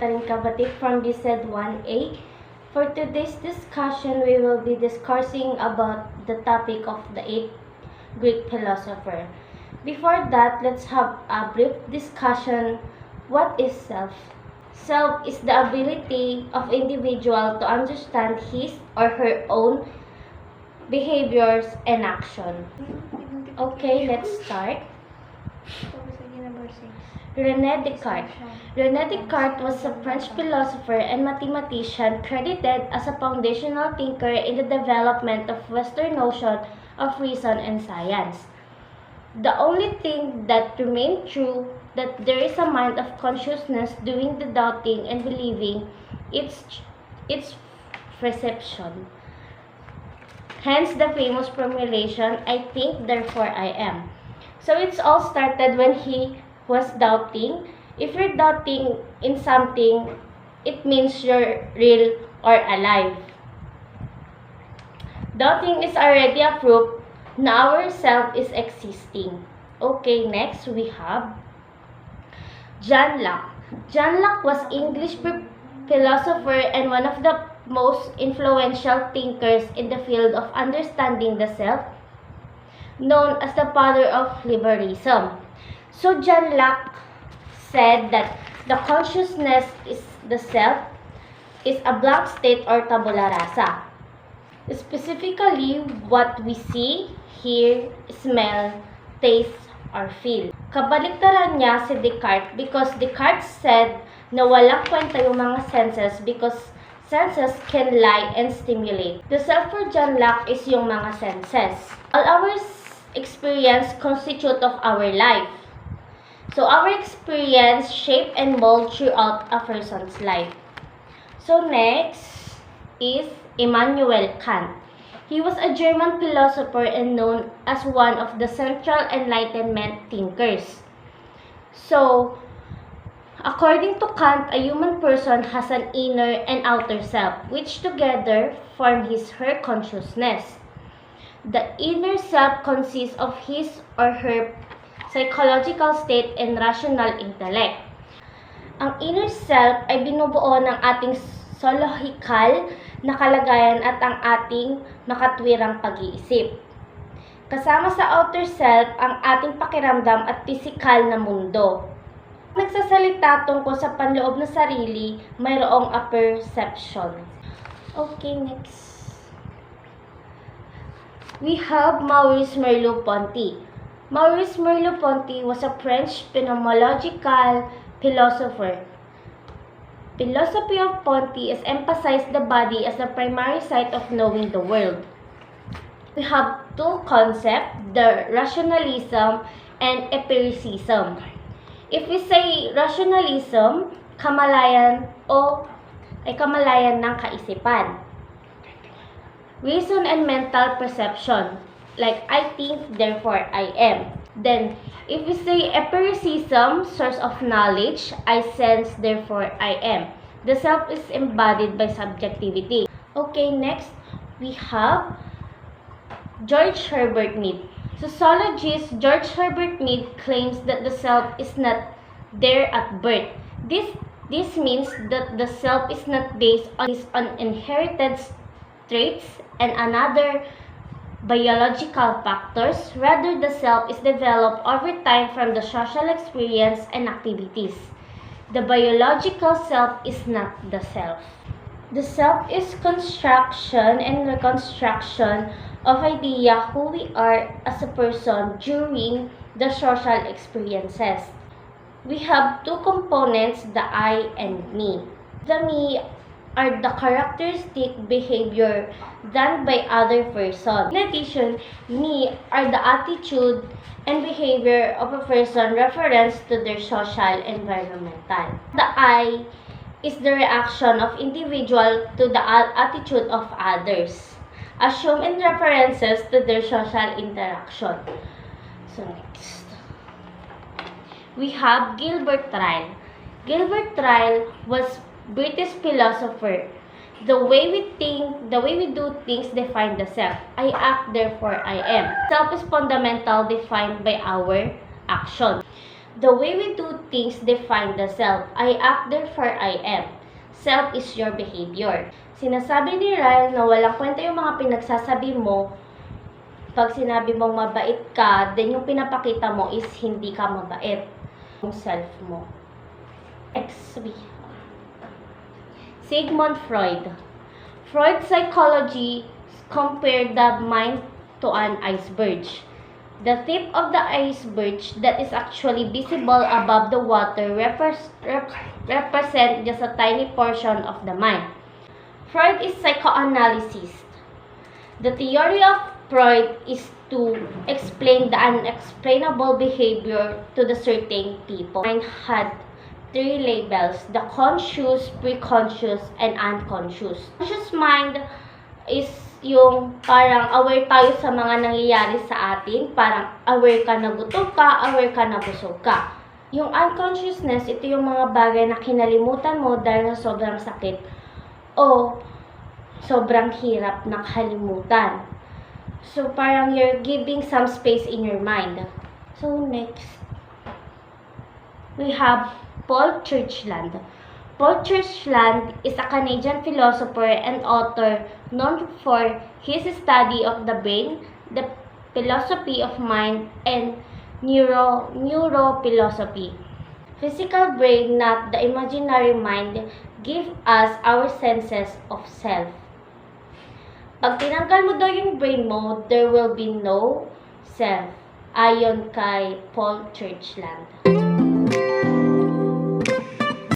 Nathalyn Cabatic from DSED 1A. For today's discussion, we will be discussing about the topic of the 8th Greek philosopher. Before that, let's have a brief discussion. What is self? Self is the ability of individual to understand his or her own behaviors and action. Okay, let's start. René Descartes. René Descartes was a French philosopher and mathematician credited as a foundational thinker in the development of Western notion of reason and science. The only thing that remained true that there is a mind of consciousness doing the doubting and believing its perception. Hence the famous formulation, I think, therefore I am. So it's all started when he was doubting. If you're doubting in something, it means you're real or alive. Doubting is already a proof na our self is existing. Okay, next we have John Locke. John Locke was English philosopher and one of the most influential thinkers in the field of understanding the self, known as the father of liberalism. So John Locke said that the consciousness is the self is a blank state or tabula rasa. Specifically, what we see, hear, smell, taste, or feel. Kabaliktaran niya si Descartes because Descartes said na walang kwenta yung mga senses because senses can lie and stimulate. The self for John Locke is yung mga senses. All our experience constitute of our life. So our experience shape and mold throughout a person's life. So next is Immanuel Kant. He was a German philosopher and known as one of the Central Enlightenment thinkers. So, according to Kant, a human person has an inner and outer self, which together form her consciousness. The inner self consists of his or her psychological state and rational intellect. Ang inner self ay binubuo ng ating zoological na kalagayan at ang ating makatwirang pag-iisip. Kasama sa outer self ang ating pakiramdam at pisikal na mundo. Nagsasalita tungkol sa panloob na sarili, mayroong a perception. Okay, next. We have Maurice Merleau-Ponty. Maurice Merleau-Ponty was a French phenomenological philosopher. Philosophy of Ponty is emphasized the body as the primary site of knowing the world. We have two concepts, the rationalism and empiricism. If we say rationalism, kamalayan ng kaisipan. Reason and mental perception, like I think, therefore I am. Then, if we say empiricism, source of knowledge, I sense, therefore I am. The self is embodied by subjectivity. Okay, next, we have George Herbert Mead. Sociologist George Herbert Mead claims that the self is not there at birth. This means that the self is not based on his inherited traits and another biological factors. Rather, the self is developed over time from the social experience and activities. The biological self is not the self. The self is construction and reconstruction of idea who we are as a person during the social experiences. We have two components, the I and me. The me are the characteristic behavior done by other person. In addition, me are the attitude and behavior of a person reference to their social environmental. The I is the reaction of individual to the attitude of others, assumed in references to their social interaction. So next, we have Gilbert Ryle. Gilbert Ryle was British philosopher. The way we think, the way we do things define the self. I act, therefore I am. Self is fundamental, defined by our action. The way we do things define the self. I act, therefore I am. Self is your behavior. Sinasabi ni Ryle na walang kwenta yung mga pinagsasabi mo. Pag sinabi mong mabait ka, then yung pinapakita mo is hindi ka mabait. Yung self mo. Next, we have Sigmund Freud. Freud's psychology compared the mind to an iceberg. The tip of the iceberg that is actually visible above the water represent just a tiny portion of the mind. Freud is psychoanalysis. The theory of Freud is to explain the unexplainable behavior to the certain people. Mind had three labels: the conscious, preconscious, and unconscious. Conscious mind is yung parang aware tayo sa mga nangyayari sa atin, parang aware ka na gutom ka, aware ka na busog ka. Yung unconsciousness, ito yung mga bagay na kinalimutan mo dahil sa sobrang sakit o sobrang hirap na kalimutan. So, parang you're giving some space in your mind. So, next, we have Paul Churchland. Paul Churchland is a Canadian philosopher and author known for his study of the brain, the philosophy of mind, and neurophilosophy. Physical brain, not the imaginary mind, give us our senses of self. Pag tinanggal mo daw yung brain mo, there will be no self. Ayon kay Paul Churchland.